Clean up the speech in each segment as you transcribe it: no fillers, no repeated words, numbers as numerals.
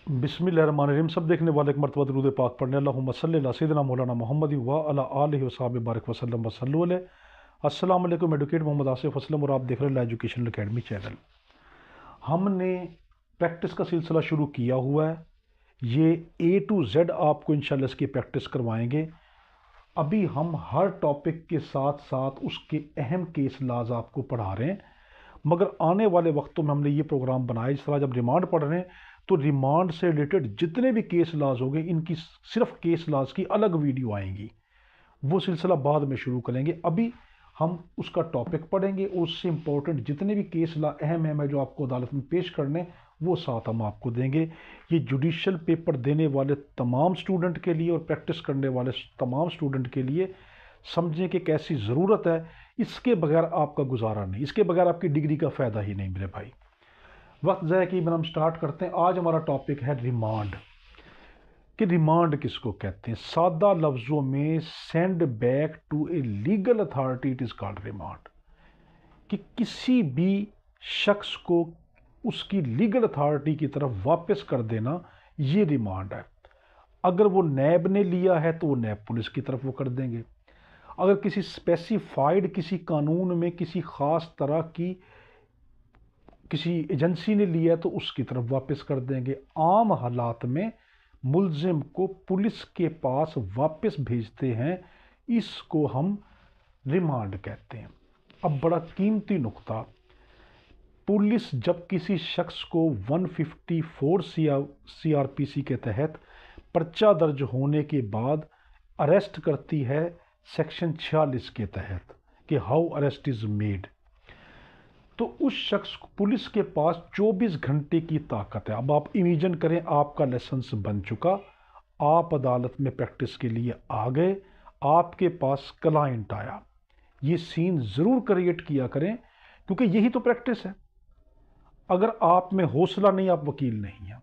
बिस्मिल्लाहिर्रहमानिर्रहीम। सब देखने वाले एक मरतबा दुरूद पाक पढ़ने अल्लाहुम्मा सल्ली अला सय्यिदिना मौलाना मोहम्मद व अला आलिहि व सहाबिहि बारिक वसल्लम वसल्लु अलैहि। अस्सलाम वालेकुम। एडवोकेट मोहम्मद आसिफ असलम और आप देख रहे हैं एजुकेशनल अकेडमी चैनल। हमने प्रैक्टिस का सिलसिला शुरू किया हुआ है। ये A to Z आपको इंशाल्लाह इसकी प्रैक्टिस करवाएंगे। अभी हम हर टॉपिक के साथ साथ उसके अहम केस लाज आपको पढ़ा रहे हैं, मगर आने वाले वक्तों में हमने ये प्रोग्राम बनाया। जिस तरह जब रिमांड पढ़ रहे हैं तो रिमांड से रिलेटेड जितने भी केस लाज होंगे इनकी सिर्फ केस लाज की अलग वीडियो आएंगी, वो सिलसिला बाद में शुरू करेंगे। अभी हम उसका टॉपिक पढ़ेंगे और उससे इंपॉर्टेंट जितने भी केस ला अहम है जो आपको अदालत में पेश करने, वो साथ हम आपको देंगे। ये जुडिशल पेपर देने वाले तमाम स्टूडेंट के लिए और प्रैक्टिस करने वाले तमाम स्टूडेंट के लिए समझने की कैसी ज़रूरत है। इसके बगैर आपका गुजारा नहीं, इसके बगैर आपकी डिग्री का फ़ायदा ही नहीं मेरे भाई। वक्त ज़ाया कि हम स्टार्ट करते हैं। आज हमारा टॉपिक है रिमांड। कि रिमांड किसको कहते हैं? सादा लफ्ज़ों में send back to a legal authority, it is called remand. कि किसी भी शख्स को उसकी लीगल अथॉरिटी की तरफ वापस कर देना, ये रिमांड है। अगर वो नैब ने लिया है तो वो नैब पुलिस की तरफ वो कर देंगे। अगर किसी स्पेसिफाइड किसी कानून में किसी ख़ास तरह की किसी एजेंसी ने लिया है तो उसकी तरफ वापस कर देंगे। आम हालात में मुल्जिम को पुलिस के पास वापस भेजते हैं, इसको हम रिमांड कहते हैं। अब बड़ा कीमती नुक्ता, पुलिस जब किसी शख्स को 154 CRPC के तहत पर्चा दर्ज होने के बाद अरेस्ट करती है सेक्शन 46 के तहत कि हाउ अरेस्ट इज़ मेड, तो उस शख्स को पुलिस के पास 24 घंटे की ताकत है। अब आप इमेजिन करें, आपका लाइसेंस बन चुका, आप अदालत में प्रैक्टिस के लिए आ गए, आपके पास क्लाइंट आया। ये सीन ज़रूर क्रिएट किया करें क्योंकि यही तो प्रैक्टिस है। अगर आप में हौसला नहीं, आप वकील नहीं हैं।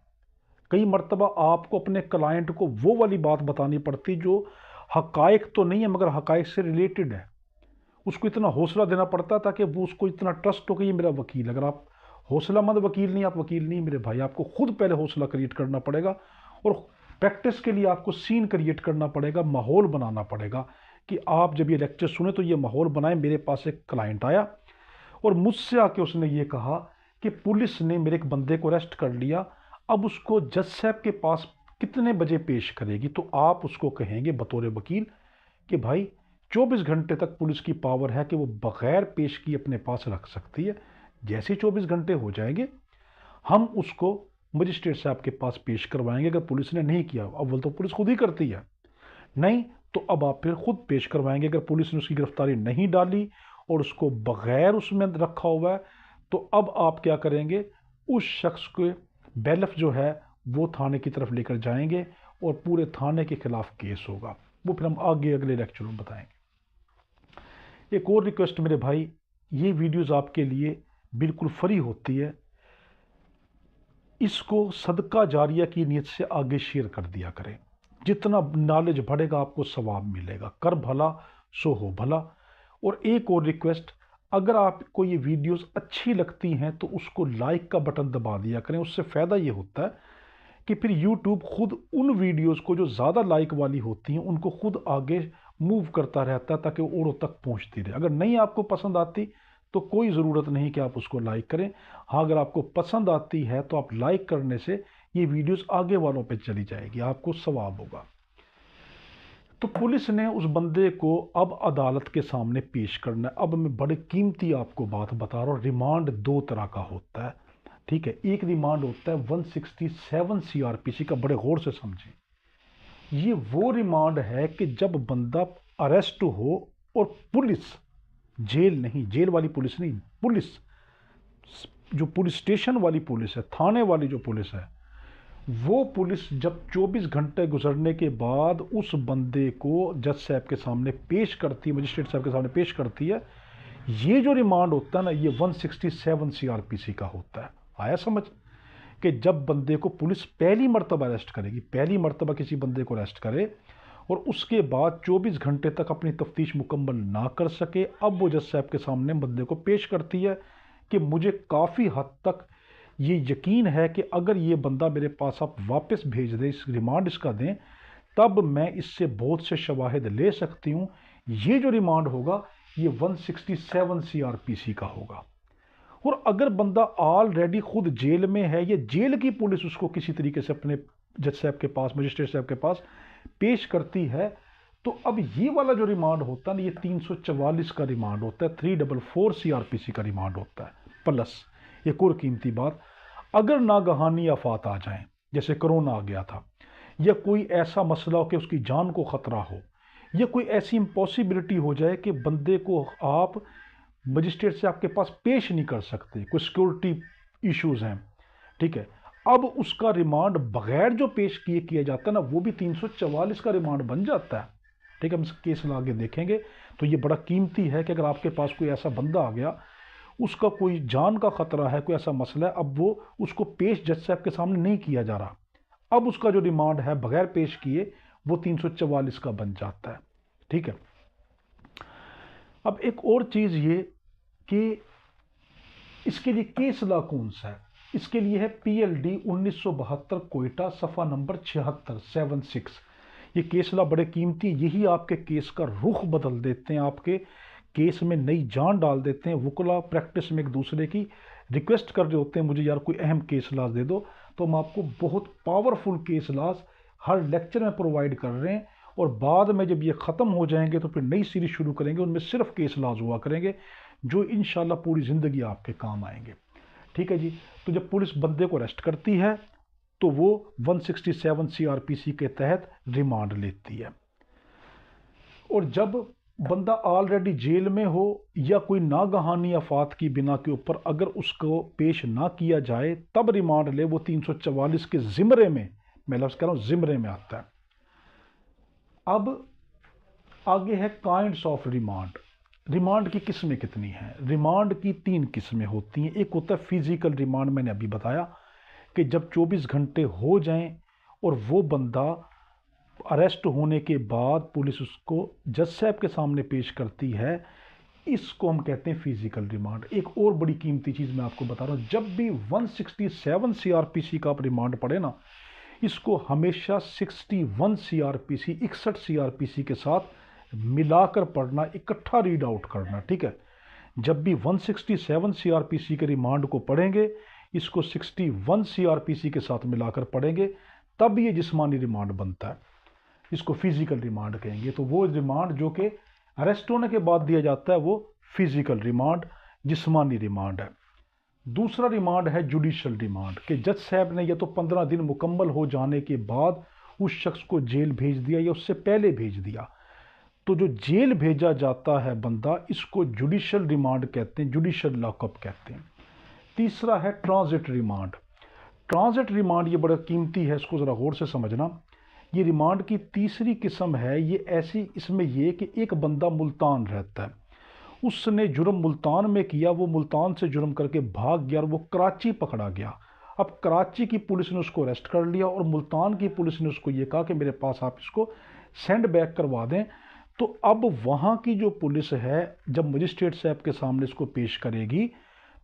कई मर्तबा आपको अपने क्लाइंट को वो वाली बात बतानी पड़ती जो हकायक तो नहीं है मगर हकायक से रिलेटेड है। उसको इतना हौसला देना पड़ता ताकि वो उसको इतना ट्रस्ट हो कि ये मेरा वकील। अगर आप हौसलामंद वकील नहीं, आप वकील नहीं मेरे भाई। आपको खुद पहले हौसला क्रिएट करना पड़ेगा और प्रैक्टिस के लिए आपको सीन क्रिएट करना पड़ेगा, माहौल बनाना पड़ेगा कि आप जब ये लेक्चर सुने तो ये माहौल बनाए। मेरे पास एक क्लाइंट आया और मुझसे आके उसने ये कहा कि पुलिस ने मेरे एक बंदे को अरेस्ट कर लिया, अब उसको जज साहब के पास कितने बजे पेश करेगी? तो आप उसको कहेंगे बतौर वकील कि भाई 24 घंटे तक पुलिस की पावर है कि वो बग़ैर पेश किए अपने पास रख सकती है। जैसे 24 घंटे हो जाएंगे हम उसको मजिस्ट्रेट साहब के पास पेश करवाएंगे। अगर पुलिस ने नहीं किया, अव्वल तो पुलिस खुद ही करती है, नहीं तो अब आप फिर खुद पेश करवाएंगे। अगर पुलिस ने उसकी गिरफ्तारी नहीं डाली और उसको बग़ैर उसमें रखा हुआ है तो अब आप क्या करेंगे? उस शख्स को बेलफ जो है वो थाने की तरफ लेकर जाएंगे और पूरे थाने के खिलाफ केस होगा। वो फिर हम आगे अगले लेक्चर में बताएंगे। एक और रिक्वेस्ट मेरे भाई, ये वीडियोस आपके लिए बिल्कुल फ्री होती है, इसको सदका जारिया की नीयत से आगे शेयर कर दिया करें। जितना नॉलेज बढ़ेगा आपको सवाब मिलेगा। कर भला सो हो भला। और एक और रिक्वेस्ट, अगर आपको ये वीडियोस अच्छी लगती हैं तो उसको लाइक का बटन दबा दिया करें। उससे फ़ायदा ये होता है कि फिर यूट्यूब खुद उन वीडियोस को जो ज़्यादा लाइक वाली होती हैं उनको खुद आगे मूव करता रहता है ताकि वो औरों तक पहुंचती रहे। अगर नहीं आपको पसंद आती तो कोई ज़रूरत नहीं कि आप उसको लाइक करें। हाँ, अगर आपको पसंद आती है तो आप लाइक करने से ये वीडियोस आगे वालों पे चली जाएगी, आपको सवाब होगा। तो पुलिस ने उस बंदे को अब अदालत के सामने पेश करना है। अब मैं बड़ी कीमती आपको बात बता रहा हूँ। रिमांड दो तरह का होता है, ठीक है। एक रिमांड होता है 167 CRPC का, बड़े गौर से समझें। ये वो रिमांड है कि जब बंदा अरेस्ट हो और पुलिस, जेल नहीं, जेल वाली पुलिस नहीं, पुलिस जो पुलिस स्टेशन वाली पुलिस है, थाने वाली जो पुलिस है, वो पुलिस जब 24 घंटे गुजरने के बाद उस बंदे को जज साहब के सामने पेश करती है, मजिस्ट्रेट साहब के सामने पेश करती है, ये जो रिमांड होता है ना, ये 167 CRPC का होता है। आया समझ? कि जब बंदे को पुलिस पहली मर्तबा अरेस्ट करेगी, पहली मर्तबा किसी बंदे को अरेस्ट करे और उसके बाद 24 घंटे तक अपनी तफ्तीश मुकम्मल ना कर सके, अब वो जज साहब के सामने बंदे को पेश करती है कि मुझे काफ़ी हद तक ये यकीन है कि अगर ये बंदा मेरे पास आप वापस भेज दें, इस रिमांड इसका दें, तब मैं इससे बहुत से शवाहिद ले सकती हूँ। ये जो रिमांड होगा ये 167 CRPC का होगा। और अगर बंदा ऑलरेडी खुद जेल में है या जेल की पुलिस उसको किसी तरीके से अपने जज साहब के पास, मजिस्ट्रेट साहब के पास पेश करती है, तो अब ये वाला जो रिमांड होता है ना, ये 344 का रिमांड होता है, 344 CRPC का रिमांड होता है। प्लस एक और कीमती बात, अगर नागहानी आफात आ जाएं, जैसे कोरोना आ गया था, या कोई ऐसा मसला हो कि उसकी जान को ख़तरा हो, या कोई ऐसी इम्पॉसिबिलिटी हो जाए कि बंदे को आप मजिस्ट्रेट से आपके पास पेश नहीं कर सकते, कोई सिक्योरिटी इश्यूज़ हैं, ठीक है, अब उसका रिमांड बगैर जो पेश किए किया जाता है ना, वो भी 344 का रिमांड बन जाता है। ठीक है, हम इस केस में आगे देखेंगे। तो ये बड़ा कीमती है कि अगर आपके पास कोई ऐसा बंदा आ गया, उसका कोई जान का खतरा है, कोई ऐसा मसला है, अब वो उसको पेश जज साहब के सामने नहीं किया जा रहा, अब उसका जो रिमांड है बगैर पेश किए वो 344 का बन जाता है। ठीक है, अब एक और चीज़ ये कि इसके लिए केस लॉ कौन सा है, इसके लिए है PLD 1972 कोयटा सफ़ा नंबर 76 ये केस लॉ बड़े कीमती, यही आपके केस का रुख बदल देते हैं, आपके केस में नई जान डाल देते हैं। वुकला प्रैक्टिस में एक दूसरे की रिक्वेस्ट कर रहे होते हैं, मुझे यार कोई अहम केस लॉज दे दो, तो हम आपको बहुत पावरफुल केस लॉज हर लेक्चर में प्रोवाइड कर रहे हैं। और बाद में जब ये ख़त्म हो जाएंगे तो फिर नई सीरीज शुरू करेंगे, उनमें सिर्फ केस लॉज हुआ करेंगे जो इंशाल्लाह पूरी ज़िंदगी आपके काम आएंगे। ठीक है जी, तो जब पुलिस बंदे को अरेस्ट करती है तो वो 167 CRPC के तहत रिमांड लेती है। और जब बंदा ऑलरेडी जेल में हो या कोई नागहानी आफात की बिना के ऊपर अगर उसको पेश ना किया जाए तब रिमांड ले, वो 344 के ज़िमरे में, मैं लफ्ज़ कह रहा हूँ ज़िमरे में आता है। अब आगे है काइंड्स ऑफ रिमांड। रिमांड की किस्में कितनी हैं? रिमांड की 3 किस्में होती हैं। एक होता है फिजिकल रिमांड, मैंने अभी बताया कि जब 24 घंटे हो जाएं और वो बंदा अरेस्ट होने के बाद पुलिस उसको जज साहब के सामने पेश करती है, इसको हम कहते हैं फिजिकल रिमांड। एक और बड़ी कीमती चीज़ मैं आपको बता रहा हूँ, जब भी 167 CRPC का आप रिमांड पड़े ना, इसको हमेशा 61 CRPC 61 CRPC के साथ मिलाकर पढ़ना, इकट्ठा रीड आउट करना। ठीक है, जब भी 167 CRPC के रिमांड को पढ़ेंगे, इसको 61 CRPC के साथ मिलाकर पढ़ेंगे, तब ये जिस्मानी रिमांड बनता है, इसको फिजिकल रिमांड कहेंगे। तो वो रिमांड जो कि अरेस्ट होने के बाद दिया जाता है वो फिजिकल रिमांड, जिस्मानी रिमांड है। दूसरा रिमांड है जुडिशल रिमांड, कि जज साहब ने या तो 15 दिन मुकम्मल हो जाने के बाद उस शख्स को जेल भेज दिया या उससे पहले भेज दिया, तो जो जेल भेजा जाता है बंदा, इसको जुडिशल रिमांड कहते हैं, जुडिशल लॉकअप कहते हैं। तीसरा है ट्रांजिट रिमांड। ट्रांजिट रिमांड ये बड़ा कीमती है, इसको ज़रा गौर से समझना। ये रिमांड की तीसरी किस्म है। ये ऐसी, इसमें ये कि एक बंदा मुल्तान रहता है, उसने जुर्म मुल्तान में किया, वो मुल्तान से जुर्म करके भाग गया और वो कराची पकड़ा गया। अब कराची की पुलिस ने उसको अरेस्ट कर लिया और मुल्तान की पुलिस ने उसको ये कहा कि मेरे पास आप इसको सेंड बैक करवा दें। तो अब वहाँ की जो पुलिस है, जब मजिस्ट्रेट साहब के सामने इसको पेश करेगी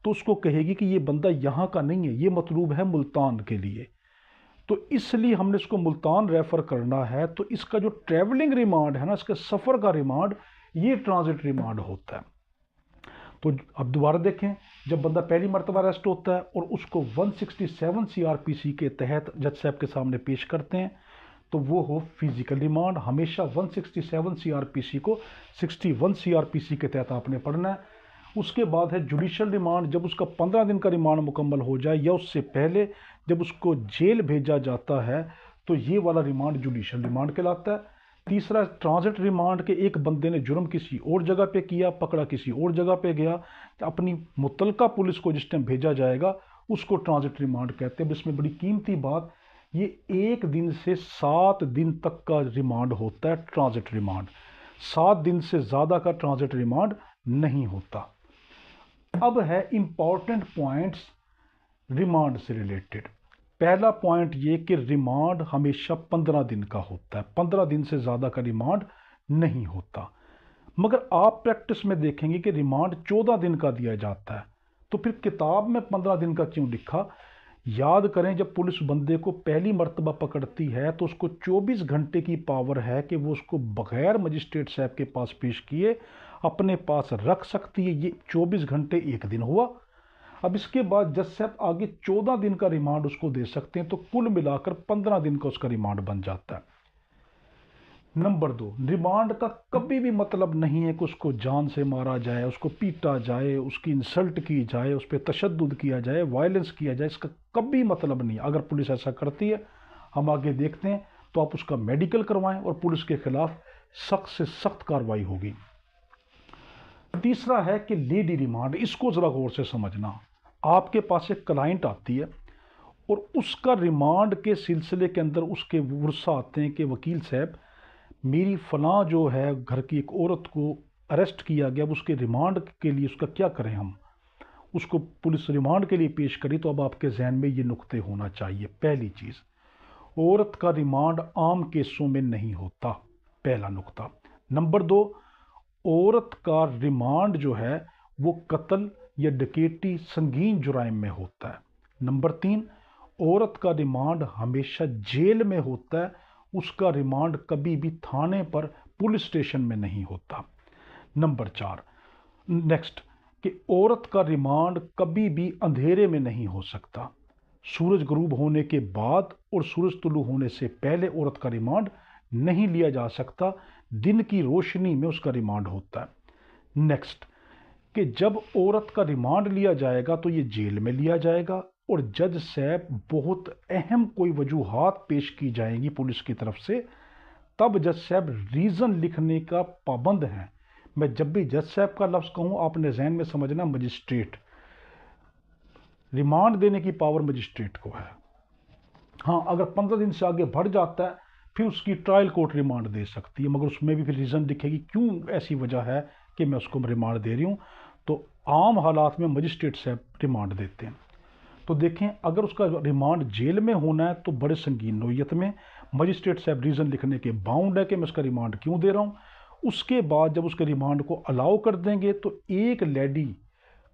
तो उसको कहेगी कि ये बंदा यहाँ का नहीं है, ये मतलूब है मुल्तान के लिए, तो इसलिए हमने इसको मुल्तान रेफ़र करना है। तो इसका जो ट्रैवलिंग रिमांड है ना, इसके सफ़र का रिमांड, ये ट्रांजिट रिमांड होता है। तो अब दोबारा देखें, जब बंदा पहली मरतबा अरेस्ट होता है और उसको 167 CRPC के तहत जज साहब के सामने पेश करते हैं, तो वो हो फिजिकल रिमांड। हमेशा 167 CRPC को 61 CRPC के तहत आपने पढ़ना है। उसके बाद है जुडिशल रिमांड, जब उसका 15 दिन का रिमांड मुकम्मल हो जाए या उससे पहले जब उसको जेल भेजा जाता है, तो ये वाला रिमांड जुडिशल रिमांड कहलाता है। तीसरा ट्रांजिट रिमांड, के एक बंदे ने जुर्म किसी और जगह पे किया, पकड़ा किसी और जगह पे गया, तो अपनी मुतलका पुलिस को जिस टाइम भेजा जाएगा उसको ट्रांजिट रिमांड कहते हैं। इसमें बड़ी कीमती बात, ये 1 दिन से 7 दिन तक का रिमांड होता है ट्रांजिट रिमांड, 7 दिन से ज़्यादा का ट्रांजिट रिमांड नहीं होता। अब है इंपॉर्टेंट पॉइंट्स रिमांड से रिलेटेड। पहला पॉइंट ये कि रिमांड हमेशा 15 दिन का होता है, 15 दिन से ज़्यादा का रिमांड नहीं होता। मगर आप प्रैक्टिस में देखेंगे कि रिमांड 14 दिन का दिया जाता है, तो फिर किताब में 15 दिन का क्यों लिखा? याद करें, जब पुलिस बंदे को पहली मर्तबा पकड़ती है तो उसको 24 घंटे की पावर है कि वो उसको बगैर मजिस्ट्रेट साहब के पास पेश किए अपने पास रख सकती है। ये 24 घंटे एक दिन हुआ। अब इसके बाद जज साहब आगे 14 दिन का रिमांड उसको दे सकते हैं, तो कुल मिलाकर 15 दिन का उसका रिमांड बन जाता है। नंबर 2, रिमांड का कभी भी मतलब नहीं है कि उसको जान से मारा जाए, उसको पीटा जाए, उसकी इंसल्ट की जाए, उस पर तशद्दुद किया जाए, वायलेंस किया जाए। इसका कभी मतलब नहीं। अगर पुलिस ऐसा करती है, हम आगे देखते हैं, तो आप उसका मेडिकल करवाएं और पुलिस के खिलाफ सख्त से सख्त कार्रवाई होगी। तीसरा है कि लेडी रिमांड। इसको ज़रा गौर से समझना। आपके पास एक क्लाइंट आती है और उसका रिमांड के सिलसिले के अंदर उसके वर्षा आते हैं कि वकील साहब, मेरी फ़लाँ जो है घर की एक औरत को अरेस्ट किया गया, अब उसके रिमांड के लिए उसका क्या करें? हम उसको पुलिस रिमांड के लिए पेश करी। तो अब आपके जहन में ये नुक्ते होना चाहिए। पहली चीज़, औरत का रिमांड आम केसों में नहीं होता, पहला नुक्ता। नंबर 2, औरत का रिमांड जो है वो कत्ल या डकैती संगीन जुराइम में होता है। नंबर 3, औरत का रिमांड हमेशा जेल में होता है, उसका रिमांड कभी भी थाने पर पुलिस स्टेशन में नहीं होता। नंबर 4, नेक्स्ट, कि औरत का रिमांड कभी भी अंधेरे में नहीं हो सकता। सूरज गुरूब होने के बाद और सूरज तुलू होने से पहले औरत का रिमांड नहीं लिया जा सकता, दिन की रोशनी में उसका रिमांड होता है। नेक्स्ट, कि जब औरत का रिमांड लिया जाएगा तो ये जेल में लिया जाएगा और जज साहब बहुत अहम कोई वजूहात पेश की जाएंगी पुलिस की तरफ से, तब जज साहब रीज़न लिखने का पाबंद हैं। मैं जब भी जज साहब का लफ्ज़ कहूँ, आपने जहन में समझना मजिस्ट्रेट। रिमांड देने की पावर मजिस्ट्रेट को है। हाँ, अगर 15 दिन से आगे बढ़ जाता है फिर उसकी ट्रायल कोर्ट रिमांड दे सकती है, मगर उसमें भी फिर रीज़न लिखेगी क्यों ऐसी वजह है कि मैं उसको रिमांड दे रही हूँ। तो आम हालात में मजिस्ट्रेट साहब रिमांड देते हैं। तो देखें, अगर उसका रिमांड जेल में होना है तो बड़े संगीन नोयत में मजिस्ट्रेट साहब रीज़न लिखने के बाउंड है कि मैं उसका रिमांड क्यों दे रहा हूँ। उसके बाद जब उसके रिमांड को अलाउ कर देंगे तो एक लेडी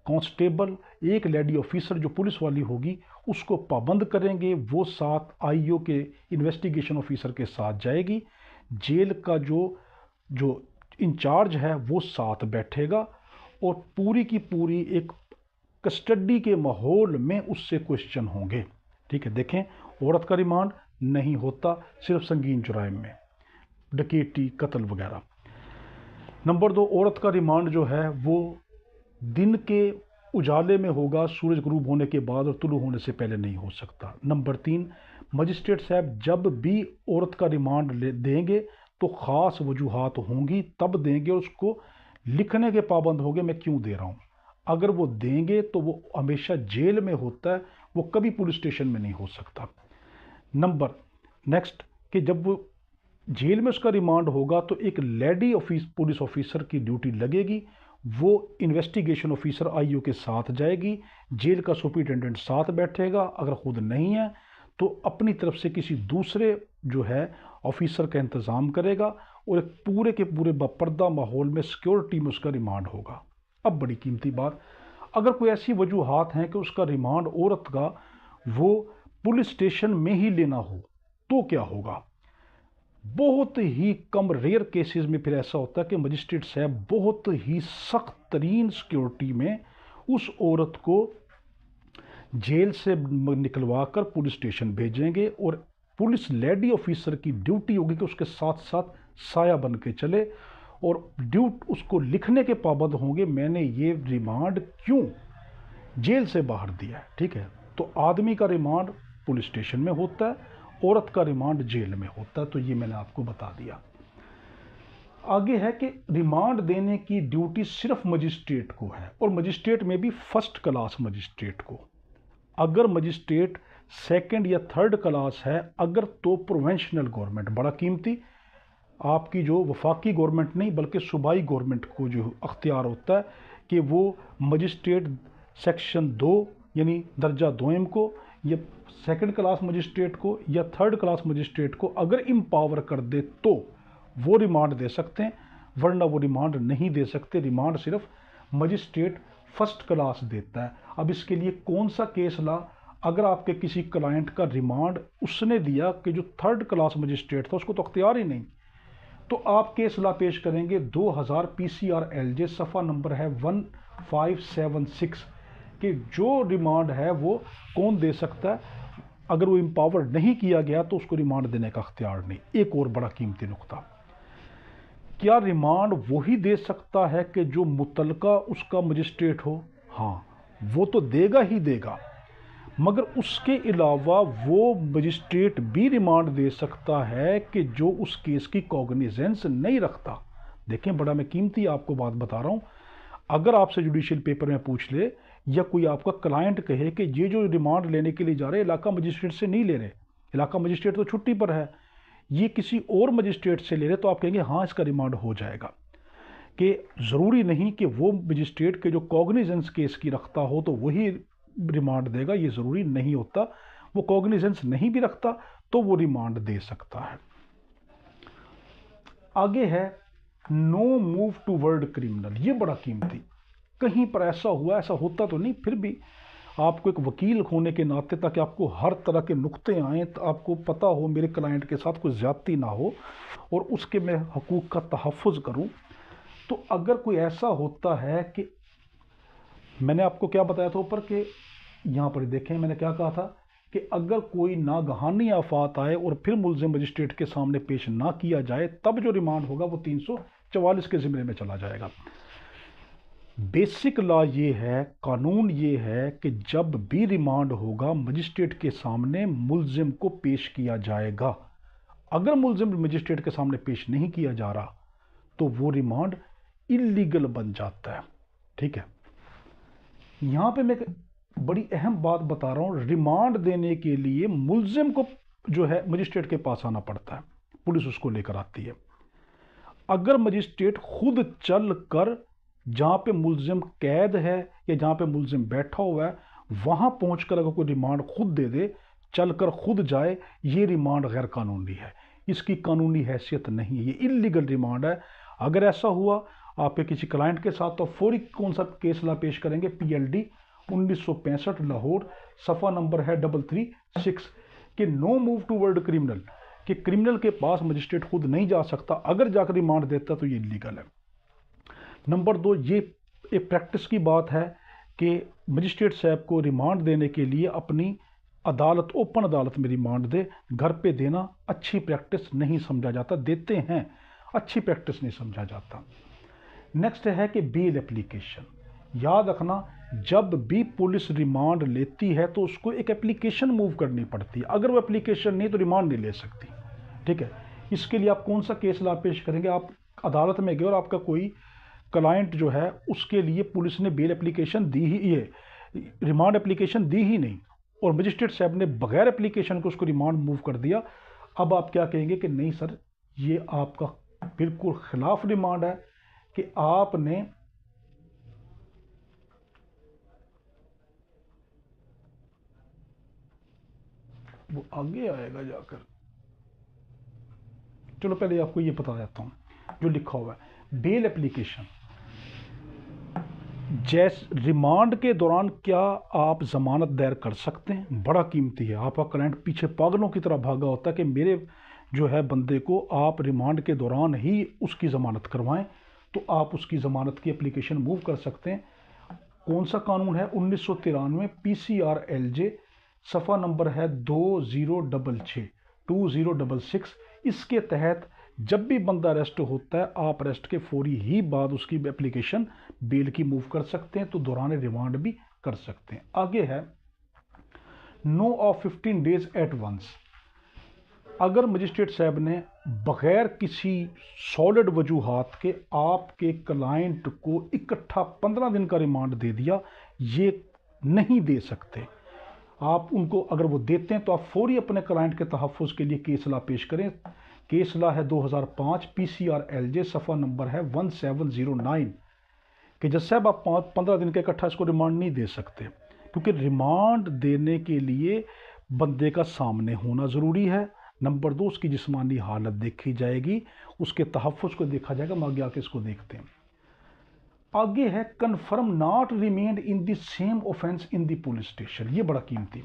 कांस्टेबल, एक लेडी ऑफिसर जो पुलिस वाली होगी, उसको पाबंद करेंगे। वो साथ आईओ के इन्वेस्टिगेशन ऑफिसर के साथ जाएगी। जेल का जो इंचार्ज है वो साथ बैठेगा और पूरी की पूरी एक कस्टडी के माहौल में उससे क्वेश्चन होंगे। ठीक है, देखें, औरत का रिमांड नहीं होता, सिर्फ संगीन जुराइम में, डकैती, कत्ल वगैरह। नंबर 2, औरत का रिमांड जो है वो दिन के उजाले में होगा, सूरज गुरूब होने के बाद और तुलू होने से पहले नहीं हो सकता। नंबर 3, मजिस्ट्रेट साहब जब भी औरत का रिमांड देंगे तो ख़ास वजूहात होंगी, तब देंगे, उसको लिखने के पाबंद होंगे मैं क्यों दे रहा हूँ। अगर वो देंगे तो वो हमेशा जेल में होता है, वो कभी पुलिस स्टेशन में नहीं हो सकता। नंबर नेक्स्ट, कि जब वो जेल में उसका रिमांड होगा तो एक लेडी पुलिस ऑफिसर की ड्यूटी लगेगी। वो इन्वेस्टिगेशन ऑफिसर आईओ के साथ जाएगी, जेल का सुपरिटेंडेंट साथ बैठेगा। अगर खुद नहीं है तो अपनी तरफ से किसी दूसरे जो है ऑफिसर का इंतज़ाम करेगा और एक पूरे के पूरे बापर्दा माहौल में सिक्योरिटी में उसका रिमांड होगा। अब बड़ी कीमती बात, अगर कोई ऐसी वजूहात हैं कि उसका रिमांड औरत का वो पुलिस स्टेशन में ही लेना हो तो क्या होगा? बहुत ही कम रेयर केसेस में फिर ऐसा होता है कि मजिस्ट्रेट साहब बहुत ही सख्त तरीन सिक्योरिटी में उस औरत को जेल से निकलवा कर पुलिस स्टेशन भेजेंगे और पुलिस लेडी ऑफिसर की ड्यूटी होगी कि उसके साथ साथ साया बन के चले और उसको लिखने के पाबंद होंगे मैंने ये रिमांड क्यों जेल से बाहर दिया है। ठीक है, तो आदमी का रिमांड पुलिस स्टेशन में होता है, औरत का रिमांड जेल में होता है। तो ये मैंने आपको बता दिया। आगे है कि रिमांड देने की ड्यूटी सिर्फ मजिस्ट्रेट को है और मजिस्ट्रेट में भी फर्स्ट क्लास मजिस्ट्रेट को। अगर मजिस्ट्रेट सेकंड या थर्ड क्लास है अगर तो प्रोविंशनल गवर्नमेंट, बड़ा कीमती, आपकी जो वफाकी गवर्नमेंट नहीं बल्कि सूबाई गवर्नमेंट को जो अख्तियार होता है कि वो मजिस्ट्रेट सेक्शन 2 यानी दर्जा दोयम को या सेकंड क्लास मजिस्ट्रेट को या थर्ड क्लास मजिस्ट्रेट को अगर इम्पावर कर दे तो वो रिमांड दे सकते हैं, वरना वो रिमांड नहीं दे सकते। रिमांड सिर्फ मजिस्ट्रेट फर्स्ट क्लास देता है। अब इसके लिए कौन सा केस ला, अगर आपके किसी क्लाइंट का रिमांड उसने दिया कि जो थर्ड क्लास मजिस्ट्रेट था उसको तो अख्तियार ही नहीं, तो आप केस ला पेश करेंगे 2000 PCRLJ सफ़ा नंबर है 1576 कि जो रिमांड है वो कौन दे सकता है, अगर वो एम्पावर नहीं किया गया तो उसको रिमांड देने का अख्तियार नहीं। एक और बड़ा कीमती नुकता, क्या रिमांड वही दे सकता है कि जो मुतलका उसका मजिस्ट्रेट हो? हाँ, वो तो देगा ही देगा, मगर उसके अलावा वो मजिस्ट्रेट भी रिमांड दे सकता है कि जो उस केस की कॉग्निजेंस नहीं रखता। देखें, बड़ा मैं कीमती आपको बात बता रहा हूँ। अगर आपसे जुडिशियल पेपर में पूछ ले या कोई आपका क्लाइंट कहे कि ये जो रिमांड लेने के लिए जा रहे इलाका मजिस्ट्रेट से नहीं ले रहे, इलाका मजिस्ट्रेट तो छुट्टी पर है, ये किसी और मजिस्ट्रेट से ले रहे, तो आप कहेंगे हाँ इसका रिमांड हो जाएगा। कि ज़रूरी नहीं कि वो मजिस्ट्रेट के जो कॉग्निजेंस केस की रखता हो तो वही रिमांड देगा, ये ज़रूरी नहीं होता। वो कॉग्निजेंस नहीं भी रखता तो वो रिमांड दे सकता है। आगे है नो मूव टूवर्ड क्रिमिनल। ये बड़ा कीमती, कहीं पर ऐसा हुआ, ऐसा होता तो नहीं, फिर भी आपको एक वकील होने के नाते, ताकि आपको हर तरह के नुक्ते आएँ, तो आपको पता हो मेरे क्लाइंट के साथ कोई ज़्यादती ना हो और उसके मैं हकूक़ का तहफ़्फ़ुज़ करूँ। तो अगर कोई ऐसा होता है कि मैंने आपको क्या बताया था ऊपर के, यहाँ पर देखें मैंने क्या कहा था कि अगर कोई नागहानी आफात आए और फिर मुल्ज़िम मजिस्ट्रेट के सामने पेश ना किया जाए, तब जो रिमांड होगा वो 344 के ज़िम्मे में चला जाएगा। बेसिक लॉ ये है, कानून ये है कि जब भी रिमांड होगा मजिस्ट्रेट के सामने मुल्ज़िम को पेश किया जाएगा। अगर मुल्ज़िम मजिस्ट्रेट के सामने पेश नहीं किया जा रहा तो वो रिमांड इल्लीगल बन जाता है। ठीक है, यहाँ पे मैं बड़ी अहम बात बता रहा हूँ। रिमांड देने के लिए मुल्ज़िम को जो है मजिस्ट्रेट के पास आना पड़ता है, पुलिस उसको लेकर आती है। अगर मजिस्ट्रेट खुद चल कर जहाँ पे मुल्ज़िम कैद है या जहाँ पे मुल्ज़िम बैठा हुआ है वहाँ पहुँचकर अगर कोई रिमांड खुद दे दे, चल कर खुद जाए, ये रिमांड गैर कानूनी है, इसकी कानूनी हैसियत नहीं है, ये इल्लीगल रिमांड है। अगर ऐसा हुआ आपके किसी क्लाइंट के साथ तो फौरी कौन सा केस ला पेश करेंगे? PLD 1965 लाहौर सफ़ा नंबर है 336 कि नो मूव टूवर्ड क्रिमिनल, कि क्रिमिनल के पास मजिस्ट्रेट खुद नहीं जा सकता, अगर जाकर रिमांड देता तो ये इलीगल है। नंबर 2, ये एक प्रैक्टिस की बात है कि मजिस्ट्रेट साहब को रिमांड देने के लिए अपनी अदालत, ओपन अदालत में रिमांड दे, घर पे देना अच्छी प्रैक्टिस नहीं समझा जाता। देते हैं, अच्छी प्रैक्टिस नहीं समझा जाता। नेक्स्ट है कि बेल एप्लीकेशन। याद रखना, जब भी पुलिस रिमांड लेती है तो उसको एक एप्लीकेशन मूव करनी पड़ती है, अगर वो एप्लीकेशन नहीं तो रिमांड नहीं ले सकती। ठीक है, इसके लिए आप कौन सा केस ला पेश करेंगे? आप अदालत में गए और आपका कोई क्लाइंट जो है उसके लिए पुलिस ने बेल एप्लीकेशन दी ही, ये रिमांड एप्लीकेशन दी ही नहीं, और मजिस्ट्रेट साहब ने बगैर एप्लीकेशन को उसको रिमांड मूव कर दिया। अब आप क्या कहेंगे कि नहीं सर, ये आपका बिल्कुल खिलाफ रिमांड है कि आपने वो आगे आएगा जाकर। चलो पहले आपको ये बता देता हूँ जो लिखा हुआ है। बेल एप्लीकेशन, जैसे रिमांड के दौरान क्या आप जमानत दायर कर सकते हैं? बड़ा कीमती है। आपका क्लाइंट पीछे पागलों की तरह भागा होता है कि मेरे जो है बंदे को आप रिमांड के दौरान ही उसकी ज़मानत करवाएं, तो आप उसकी ज़मानत की एप्लीकेशन मूव कर सकते हैं। कौन सा कानून है? 1993 PCRLJ सफ़ा नंबर है 2066 इसके तहत जब भी बंदा अरेस्ट होता है आप अरेस्ट के फौरी ही बाद उसकी एप्लीकेशन बेल की मूव कर सकते हैं, तो दौरान रिमांड भी कर सकते हैं। आगे है no of 15 days at once. अगर मजिस्ट्रेट साहब ने बगैर किसी सॉलिड वजूहात के आपके क्लाइंट को इकट्ठा 15 दिन का रिमांड दे दिया, ये नहीं दे सकते। आप उनको अगर वो देते हैं तो आप फौरी अपने क्लाइंट के तहफ़्फ़ुज़ के लिए केस ला पेश करें। केस ला है 2005 PCRLJ सफ़ा नंबर है 1709 कि जज साहब आप 15 दिन का इकट्ठा इसको रिमांड नहीं दे सकते, क्योंकि रिमांड देने के लिए बंदे का सामने होना ज़रूरी है। नंबर 2, उसकी जिस्मानी हालत देखी जाएगी, उसके तहफ़्फ़ुज़ को देखा जाएगा। हम आगे आके इसको देखते हैं। आगे है confirm not remained in the same offence in the police station. ये बड़ा कीमती।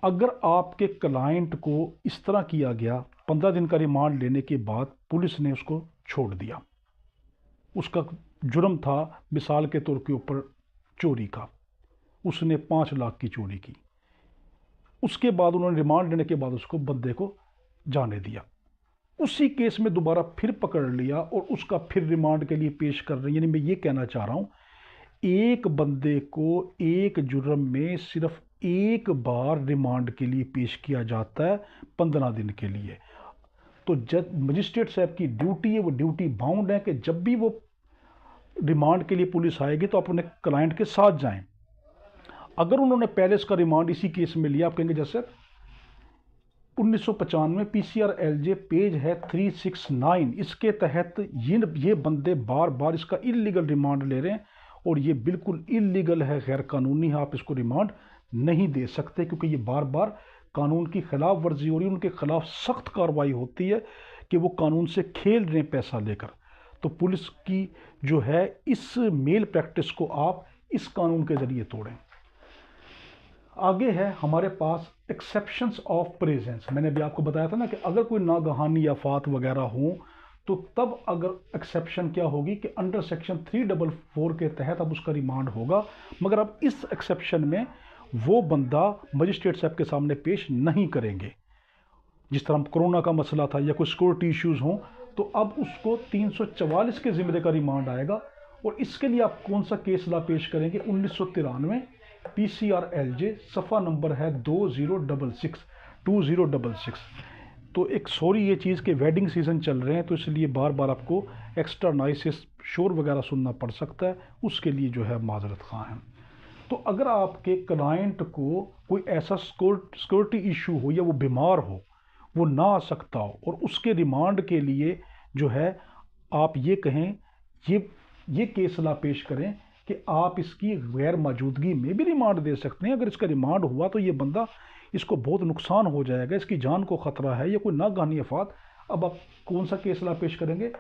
अगर आपके क्लाइंट को इस तरह किया गया, 15 दिन का रिमांड लेने के बाद पुलिस ने उसको छोड़ दिया, उसका जुर्म था मिसाल के तौर के ऊपर चोरी का, उसने 5 लाख की चोरी की, उसके बाद उन्होंने रिमांड लेने के बाद उसको बंदे को जाने दिया, उसी केस में दोबारा फिर पकड़ लिया और उसका फिर रिमांड के लिए पेश कर रहे हैं। यानी मैं ये कहना चाह रहा हूँ, एक बंदे को एक जुर्म में सिर्फ एक बार रिमांड के लिए पेश किया जाता है 15 दिन के लिए। तो जज मजिस्ट्रेट साहब की ड्यूटी है, वो ड्यूटी बाउंड है कि जब भी वो रिमांड के लिए पुलिस आएगी तो आप अपने क्लाइंट के साथ जाएं। अगर उन्होंने पहले इसका रिमांड इसी केस में लिया, आप कहेंगे जैसे 1995 पीसीआर एलजे पेज है 369, इसके तहत ये बंदे बार बार इसका इलीगल रिमांड ले रहे हैं और ये बिल्कुल इलीगल है, गैर कानूनी है, आप इसको रिमांड नहीं दे सकते क्योंकि ये बार बार कानून की खिलाफ वर्जी हो रही है, उनके खिलाफ सख्त कार्रवाई होती है कि वो कानून से खेल रहे हैं पैसा लेकर। तो पुलिस की जो है इस मेल प्रैक्टिस को आप इस कानून के जरिए तोड़ें। आगे है हमारे पास एक्सेप्शंस ऑफ प्रेजेंस। मैंने भी आपको बताया था ना कि अगर कोई नागहानी आफात वगैरह हो तो तब अगर एक्सेप्शन क्या होगी कि अंडर सेक्शन 344 के तहत अब उसका रिमांड होगा, मगर अब इस एक्सेप्शन में वो बंदा मजिस्ट्रेट साहब के सामने पेश नहीं करेंगे। जिस तरह कोरोना का मसला था या कोई सिक्योरिटी इश्यूज हों तो अब उसको 344 के ज़िम्मे का रिमांड आएगा और इसके लिए आप कौन सा केस ला पेश करेंगे? 1993 पीसीआर एलजे सफ़ा नंबर है 2066। तो एक सॉरी ये चीज़ के वेडिंग सीज़न चल रहे हैं तो इसलिए बार बार आपको एक्स्ट्रा नॉइस शोर वगैरह सुनना पड़ सकता है, उसके लिए जो है माजरत खां हैं। तो अगर आपके क्लाइंट को कोई ऐसा सिक्योरिटी इशू हो या वो बीमार हो, वो ना आ सकता हो और उसके रिमांड के लिए जो है आप ये कहें, ये केस ला पेश करें कि आप इसकी गैर मौजूदगी में भी रिमांड दे सकते हैं। अगर इसका रिमांड हुआ तो ये बंदा, इसको बहुत नुकसान हो जाएगा, इसकी जान को ख़तरा है या कोई नागहानी आफात। अब आप कौन सा केस ला पेश करेंगे?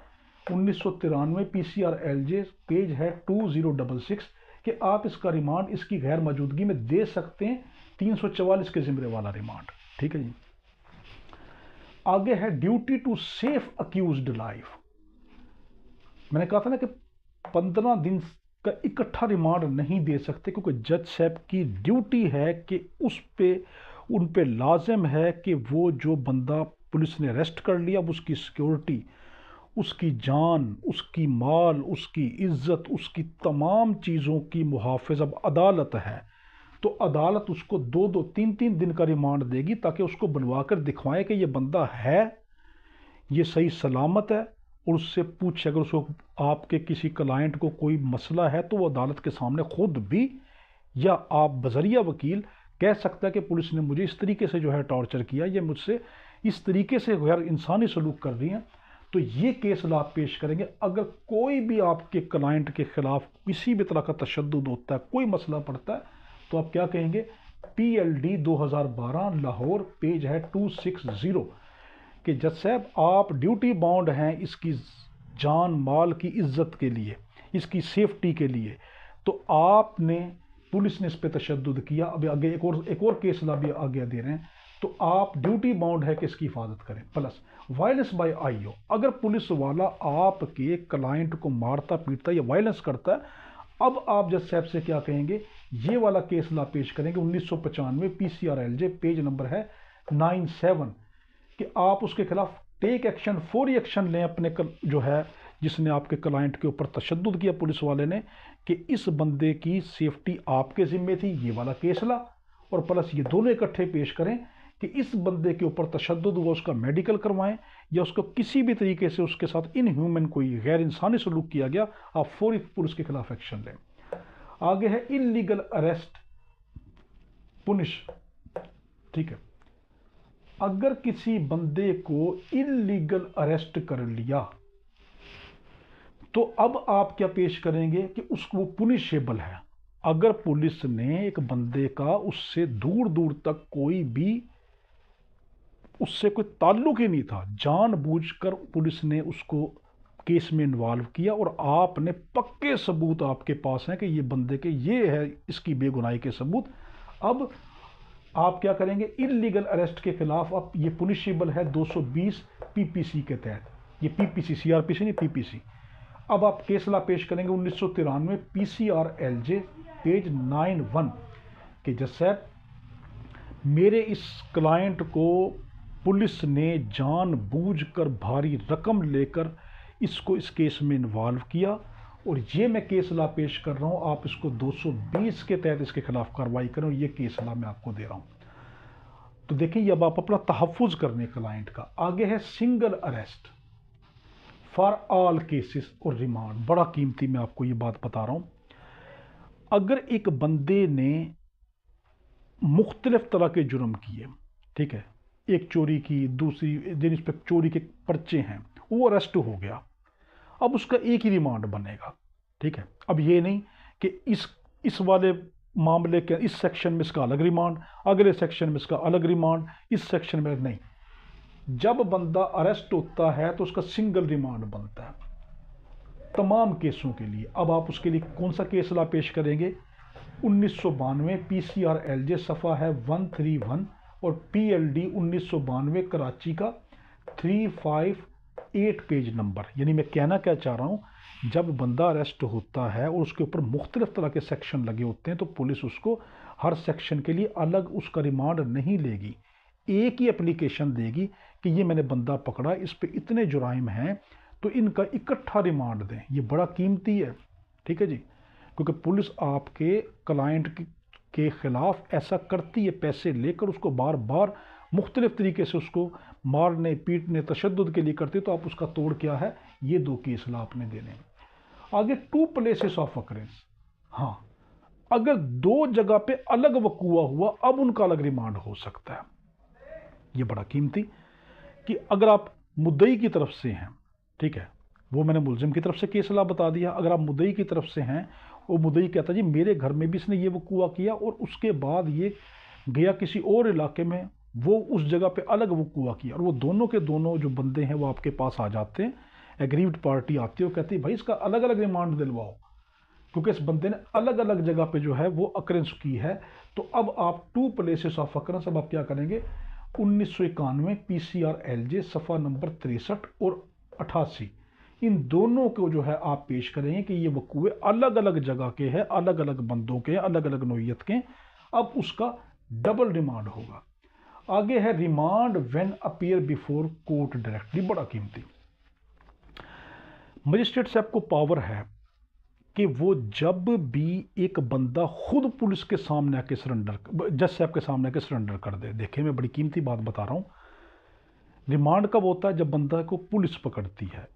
1993 पीसीआर एलजे पेज है 2066 कि आप इसका रिमांड इसकी गैर मौजूदगी में दे सकते हैं, 344 के ज़िम्मे वाला रिमांड। ठीक है जी। आगे है duty to safe accused life. मैंने कहा था ना कि 15 दिन का इकट्ठा रिमांड नहीं दे सकते क्योंकि जज साहब की ड्यूटी है कि उन पे लाजिम है कि वो जो बंदा पुलिस ने अरेस्ट कर लिया उसकी सिक्योरिटी, उसकी जान, उसकी माल, उसकी इज्जत, उसकी तमाम चीज़ों की मुहाफ़िज़ अब अदालत है। तो अदालत उसको 2-2, 3-3 दिन का रिमांड देगी ताकि उसको बनवा कर दिखवाएं कि ये बंदा है, ये सही सलामत है, और उससे पूछे अगर उसको आपके किसी क्लाइंट को कोई मसला है तो वो अदालत के सामने खुद भी या आप बजरिया वकील कह सकता है कि पुलिस ने मुझे इस तरीके से जो है टॉर्चर किया, ये मुझसे इस तरीके से गैर इंसानी सलूक कर रही हैं, तो ये केस आप पेश करेंगे। अगर कोई भी आपके क्लाइंट के ख़िलाफ़ किसी भी तरह का तशद्दुद होता है, कोई मसला पड़ता है, तो आप क्या कहेंगे? PLD 2012 लाहौर पेज है 260 कि जज साहब आप ड्यूटी बाउंड हैं इसकी जान माल की इज्जत के लिए, इसकी सेफ्टी के लिए, तो आपने पुलिस ने इस पर तशद्दुद किया, अभी आगे एक और केस ला भी आगे दे रहे हैं, तो आप ड्यूटी बाउंड है कि इसकी हिफाजत करें। प्लस वायलेंस बाय IO, अगर पुलिस वाला आपके क्लाइंट को मारता पीटता या वायलेंस करता है, अब आप जज साहब से क्या कहेंगे? ये वाला केस ला पेश करेंगे 1995 पीसीआर एलजे पेज नंबर है 97 कि आप उसके खिलाफ टेक एक्शन, फौरी एक्शन लें अपने जो है जिसने आपके क्लाइंट के ऊपर तशद्दुद किया पुलिस वाले ने, कि इस बंदे की सेफ्टी आपके ज़िम्मे थी, ये वाला केस ला, और प्लस ये दोनों इकट्ठे पेश करें कि इस बंदे के ऊपर तशद्दुद हुआ, उसका मेडिकल करवाएं या उसको किसी भी तरीके से उसके साथ इनह्यूमन कोई गैर इंसानी सलूक किया गया, आप फौरी पुलिस के खिलाफ एक्शन लें। आगे है इलीगल अरेस्ट पुनिश। ठीक है, अगर किसी बंदे को इलीगल अरेस्ट कर लिया तो अब आप क्या पेश करेंगे कि उसको पुनिशेबल है। अगर पुलिस ने एक बंदे का उससे दूर दूर तक कोई भी उससे कोई ताल्लुक ही नहीं था, जानबूझकर पुलिस ने उसको केस में इन्वॉल्व किया और आपने पक्के सबूत आपके पास हैं कि ये बंदे के ये है इसकी बेगुनाही के सबूत, अब आप क्या करेंगे, इलीगल अरेस्ट के खिलाफ अब ये पुनिशेबल है 220 पीपीसी के तहत, ये पीपीसी सीआरपीसी नहीं पीपीसी। अब आप केस ला पेश करेंगे 1993 PCRLJ पेज 91 कि जज साहब मेरे इस क्लाइंट को पुलिस ने जानबूझकर भारी रकम लेकर इसको इस केस में इन्वॉल्व किया और ये मैं केस ला पेश कर रहा हूँ, आप इसको 220 के तहत इसके खिलाफ कार्रवाई करें और ये केस ला मैं आपको दे रहा हूँ। तो देखिए अब आप अपना तहफ़्फ़ुज़ करने क्लाइंट का। आगे है single arrest for all cases और रिमांड, बड़ा कीमती मैं आपको ये बात बता रहा हूँ। अगर एक बंदे ने मुख्तलिफ तरह के जुर्म किए, ठीक है, एक चोरी की, दूसरी जिन इस पर चोरी के पर्चे हैं, वो अरेस्ट हो गया, अब उसका एक ही रिमांड बनेगा, ठीक है। अब ये नहीं कि इस वाले मामले के इस सेक्शन में इसका अलग रिमांड, अगले सेक्शन में इसका अलग रिमांड, इस सेक्शन में नहीं। जब बंदा अरेस्ट होता है तो उसका सिंगल रिमांड बनता है तमाम केसों के लिए। अब आप उसके लिए कौन सा केस ला पेश करेंगे, 1992 PCRLJ सफ़ा है 131 और PLD 1992 कराची का 358 पेज नंबर। यानी मैं कहना क्या चाह रहा हूँ, जब बंदा अरेस्ट होता है और उसके ऊपर मुख्तलिफ तरह के सेक्शन लगे होते हैं तो पुलिस उसको हर सेक्शन के लिए अलग उसका रिमांड नहीं लेगी, एक ही एप्लीकेशन देगी कि ये मैंने बंदा पकड़ा, इस पे इतने जुराइम हैं तो इनका इकट्ठा रिमांड दें। ये बड़ा कीमती है, ठीक है जी, क्योंकि पुलिस आपके क्लाइंट के खिलाफ ऐसा करती है, पैसे लेकर उसको बार बार मुख्तलिफ तरीके से उसको मारने पीटने तशद्दुद के लिए करती है। तो आप उसका तोड़ क्या है, ये दो केस ला आपने देने। आगे 2 प्लेसेस ऑफ अकरेंस, हाँ, अगर 2 जगह पे अलग वकूआ हुआ अब उनका अलग रिमांड हो सकता है। ये बड़ा कीमती कि अगर आप मुद्दई की तरफ से हैं, ठीक है, वो मैंने मुलजिम की तरफ से केस ला बता दिया। अगर आप मुद्दई की तरफ से हैं, वो मुद्दई कहता जी मेरे घर में भी इसने ये वकूआ किया और उसके बाद ये गया किसी और इलाके में, वो उस जगह पे अलग वकूआ किया, और वो दोनों के दोनों जो बंदे हैं वो आपके पास आ जाते हैं, एग्रीव्ड पार्टी आती है, वो कहती है भाई इसका अलग अलग रिमांड दिलवाओ क्योंकि इस बंदे ने अलग अलग जगह पे जो है वो अकरेंस की है। तो अब आप 2 प्लेसेस ऑफ अकरेंस अब आप क्या करेंगे, 1991 PCRLJ सफ़ा नंबर 63 और 88, इन दोनों को जो है आप पेश करेंगे कि ये वकूए अलग अलग जगह के हैं, अलग अलग बंदों के, अलग अलग नौइयत के, अब उसका डबल रिमांड होगा। आगे है remand when appear before court directly, बड़ा कीमती। मजिस्ट्रेट साहब को पावर है कि वो जब भी एक बंदा खुद पुलिस के सामने आके सरेंडर, जज साहब के सामने आके सरेंडर कर दे। देखिए मैं बड़ी कीमती बात बता रहा हूँ। रिमांड कब होता है, जब बंदा को पुलिस पकड़ती है,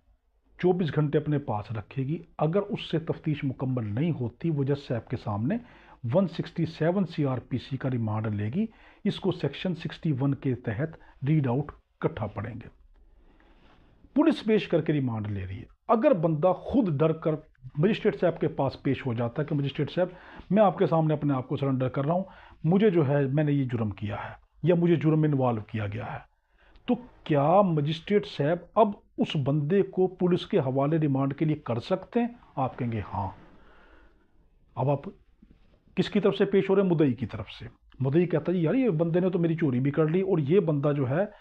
24 घंटे अपने पास रखेगी, अगर उससे तफ्तीश मुकम्मल नहीं होती वो जज साहब के सामने 167 CRPC का रिमांड लेगी। इसको सेक्शन 61 के तहत रीड आउट इकट्ठा पढ़ेंगे। पुलिस पेश करके रिमांड ले रही है, अगर बंदा खुद डर कर मजिस्ट्रेट साहब के पास पेश हो जाता है कि मजिस्ट्रेट साहब मैं आपके सामने अपने आप को सरेंडर कर रहा हूँ, मुझे जो है मैंने ये जुर्म किया है या मुझे जुर्म में इन्वॉल्व किया गया है, तो क्या मजिस्ट्रेट साहब अब उस बंदे को पुलिस के हवाले रिमांड के लिए कर सकते हैं? आप कहेंगे हाँ। अब आप किसकी तरफ से पेश हो रहे हैं, मुद्दई की तरफ से। मुद्दई कहता है यार ये बंदे ने तो मेरी चोरी भी कर ली और ये बंदा जो है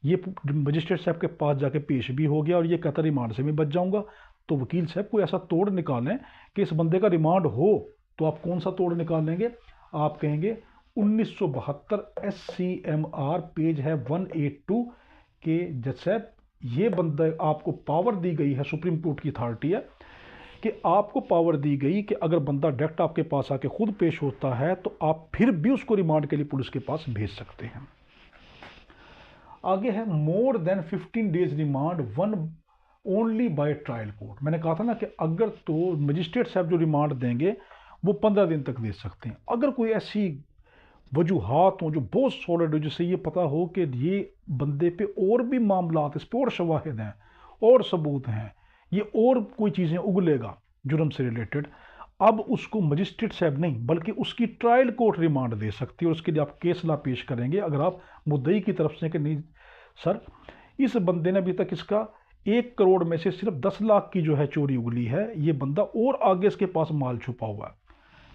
ये मजिस्ट्रेट साहब के पास जाके पेश भी हो गया और ये कहता रिमांड से मैं बच जाऊंगा। तो वकील साहब कोई ऐसा तोड़ निकालें कि इस बंदे का रिमांड हो, तो आप कौन सा तोड़ निकालेंगे? आप कहेंगे 1972 SCMR पेज है 182 के जज साहब ये बंदा आपको पावर दी गई है, सुप्रीम कोर्ट की अथॉरिटी है कि आपको पावर दी गई कि अगर बंदा डायरेक्ट आपके पास आके खुद पेश होता है तो आप फिर भी उसको रिमांड के लिए पुलिस के पास भेज सकते हैं। आगे है more than 15 days remand one only by trial court. मैंने कहा था ना कि अगर तो मजिस्ट्रेट साहब जो रिमांड देंगे वो 15 दिन तक दे सकते हैं। अगर कोई ऐसी वजूहात हो जो बहुत सॉलिड हो, जिससे ये पता हो कि ये बंदे पे और भी मामला, इस पर और शवाहिद हैं और सबूत हैं, ये और कोई चीज़ें उगलेगा जुर्म से रिलेटेड, अब उसको मजिस्ट्रेट साहब नहीं बल्कि उसकी ट्रायल कोर्ट रिमांड दे सकती है और उसके लिए आप केस ला पेश करेंगे। अगर आप मुद्दई की तरफ से कि नहीं सर इस बंदे ने अभी तक इसका 1 करोड़ में से सिर्फ 10 लाख की जो है चोरी उगली है, ये बंदा और आगे इसके पास माल छुपा हुआ है,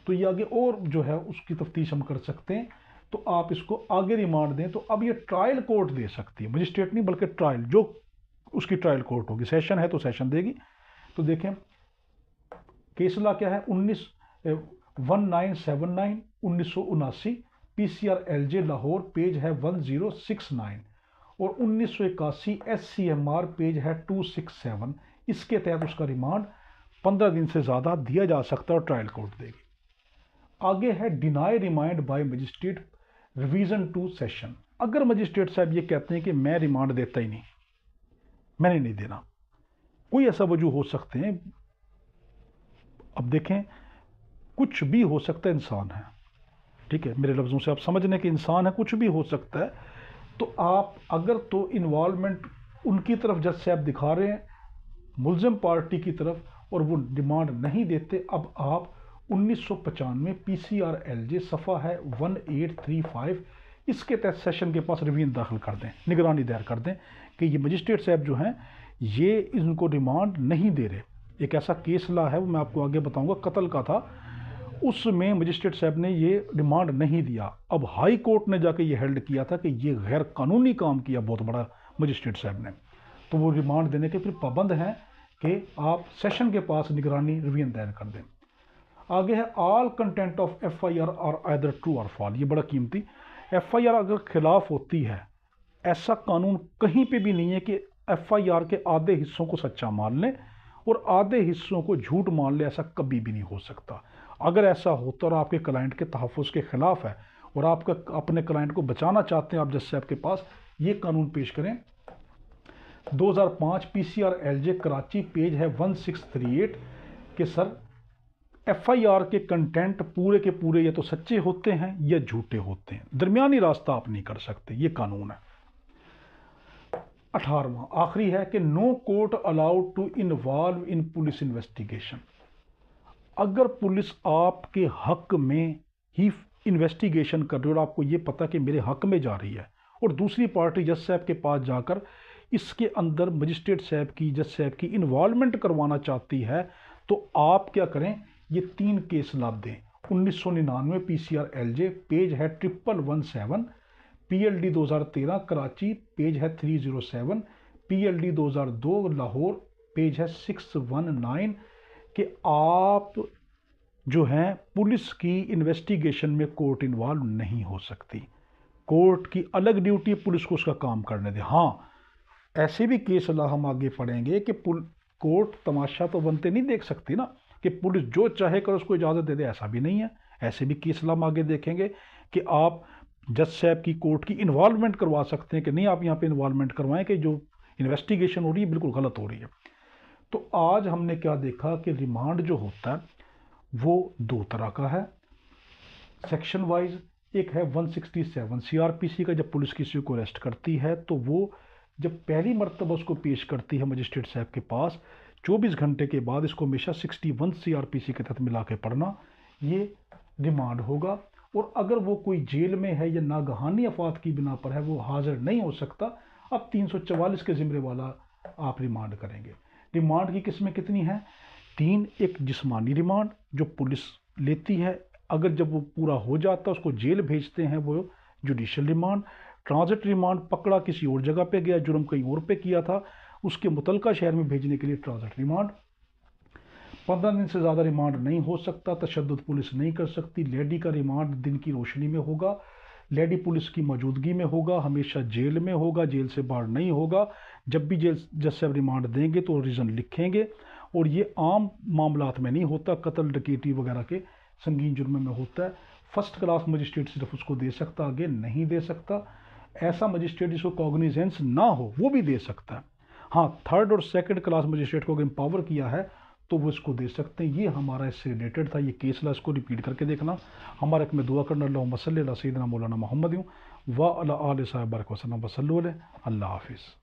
तो ये आगे और जो है उसकी तफ्तीश हम कर सकते हैं। तो आप इसको आगे रिमांड दें तो अब ये ट्रायल कोर्ट दे सकती है, मजिस्ट्रेट नहीं बल्कि ट्रायल, जो उसकी ट्रायल कोर्ट होगी। सेशन है तो सेशन देगी। तो देखें केस ला क्या है, 1979 PCR LJ लाहौर, पेज है 1069, और 1981 SCMR पेज है 267। इसके तहत उसका रिमांड 15 दिन से ज़्यादा दिया जा सकता है और ट्रायल कोर्ट देगी। आगे है deny remand by magistrate revision to session. अगर मजिस्ट्रेट साहब ये कहते हैं कि मैं रिमांड देता ही नहीं, मैंने नहीं देना, कोई ऐसा वजह हो सकते हैं। अब देखें कुछ भी हो सकता है, इंसान है, ठीक है, मेरे लफ्ज़ों से आप समझने के इंसान है, कुछ भी हो सकता है। तो आप अगर तो इन्वॉल्वमेंट उनकी तरफ जज साहब दिखा रहे हैं, मुलजिम पार्टी की तरफ, और वो डिमांड नहीं देते, अब आप 1995 PCR LJ सफ़ा है 1835, इसके तहत सेशन के पास रिवीजन दाखिल कर दें, निगरानी दायर कर दें कि ये मजिस्ट्रेट साहब जो हैं ये इनको रिमांड नहीं दे रहे। एक ऐसा केस ला है, वो मैं आपको आगे बताऊंगा, कत्ल का था, उसमें मजिस्ट्रेट साहब ने ये रिमांड नहीं दिया। अब हाई कोर्ट ने जाके ये हेल्ड किया था कि ये गैर कानूनी काम किया बहुत बड़ा मजिस्ट्रेट साहब ने, तो वो रिमांड देने के फिर पाबंद हैं कि आप सेशन के पास निगरानी रिवीजन दायर कर दें। आगे है ऑल कंटेंट ऑफ FIR और आइदर ट्रू और फॉल। ये बड़ा कीमती, FIR अगर खिलाफ होती है, ऐसा कानून कहीं पे भी नहीं है कि FIR के आधे हिस्सों को सच्चा मान लें और आधे हिस्सों को झूठ मान ले, ऐसा कभी भी नहीं हो सकता। अगर ऐसा होता और आपके क्लाइंट के तहफ़्फ़ुज़ के ख़िलाफ़ है और आपका अपने क्लाइंट को बचाना चाहते हैं, आप जज साहब के पास ये कानून पेश करें। 2005 PCR LJ कराची, पेज है 1638 कि सर FIR के कंटेंट पूरे के पूरे या तो सच्चे होते हैं या झूठे होते हैं, दरमियानी रास्ता आप नहीं कर सकते, ये कानून है। 18वां आखिरी है कि no court allowed to involve in police investigation. अगर पुलिस आपके हक में ही इन्वेस्टिगेशन कर रही है और आपको ये पता कि मेरे हक में जा रही है, और दूसरी पार्टी जज साहब के पास जाकर इसके अंदर मजिस्ट्रेट साहब की, जज साहब की इन्वॉल्वमेंट करवाना चाहती है, तो आप क्या करें, ये 3 केस लाभ दें। 1999 PCR LJ, पेज है 1117, PLD 2013 कराची, पेज है 307, PLD 2002 लाहौर, पेज है 619, कि आप जो हैं पुलिस की इन्वेस्टिगेशन में कोर्ट इन्वॉल्व नहीं हो सकती, कोर्ट की अलग ड्यूटी, पुलिस को उसका काम करने दें। हाँ, ऐसे भी केस ला हम आगे पढ़ेंगे कि कोर्ट तमाशा तो बनते नहीं देख सकती ना, कि पुलिस जो चाहे कर उसको इजाज़त दे दे, ऐसा भी नहीं है। ऐसे भी केस ला हम आगे देखेंगे कि आप जज साहब की, कोर्ट की इन्वॉल्वमेंट करवा सकते हैं कि नहीं, आप यहाँ पे इन्वॉल्वमेंट करवाएं कि जो इन्वेस्टिगेशन हो रही है बिल्कुल गलत हो रही है। तो आज हमने क्या देखा कि रिमांड जो होता है वो 2 तरह का है, सेक्शन वाइज। एक है 167 CRPC का, जब पुलिस किसी को अरेस्ट करती है तो वो जब पहली मरतबा उसको पेश करती है मजिस्ट्रेट साहब के पास, 24 घंटे के बाद इसको हमेशा 61 CRPC के तहत मिला के पढ़ना, ये रिमांड होगा। और अगर वो कोई जेल में है या नागहानी आफात की बिना पर है, वो हाजिर नहीं हो सकता, अब 344 के ज़िम्मे वाला आप रिमांड करेंगे। रिमांड की किस्में कितनी हैं? 3। एक जिस्मानी रिमांड जो पुलिस लेती है, अगर जब वो पूरा हो जाता है उसको जेल भेजते हैं, वो जुडिशल रिमांड। ट्रांजिट रिमांड, पकड़ा किसी और जगह पे गया, जुर्म कहीं और पे किया था, उसके मुतलका शहर में भेजने के लिए ट्रांजिट रिमांड। 15 दिन से ज़्यादा रिमांड नहीं हो सकता, तशद्दुद पुलिस नहीं कर सकती। लेडी का रिमांड दिन की रोशनी में होगा, लेडी पुलिस की मौजूदगी में होगा, हमेशा जेल में होगा, जेल से बाहर नहीं होगा। जब भी जेल जज साहब रिमांड देंगे तो रीज़न लिखेंगे, और ये आम मामलात में नहीं होता, कत्ल डकैती वगैरह के संगीन जुर्म में होता है। फर्स्ट क्लास मजिस्ट्रेट सिर्फ उसको दे सकता, आगे नहीं दे सकता। ऐसा मजिस्ट्रेट जिसको कॉग्निजेंस ना हो वो भी दे सकता है। हाँ, 3rd और 2nd क्लास मजिस्ट्रेट को एम्पावर किया है तो वो इसको दे सकते हैं। ये हमारा इससे रिलेटेड था, ये केस ला, इसको रिपीट करके देखना। हमारे एक में दुआ करना, अल्लाहुम्मा सल्ली अला सय्यिदिना मौलाना मोहम्मद व अला आलिहि व सल्लम। अल्लाह हाफिज़।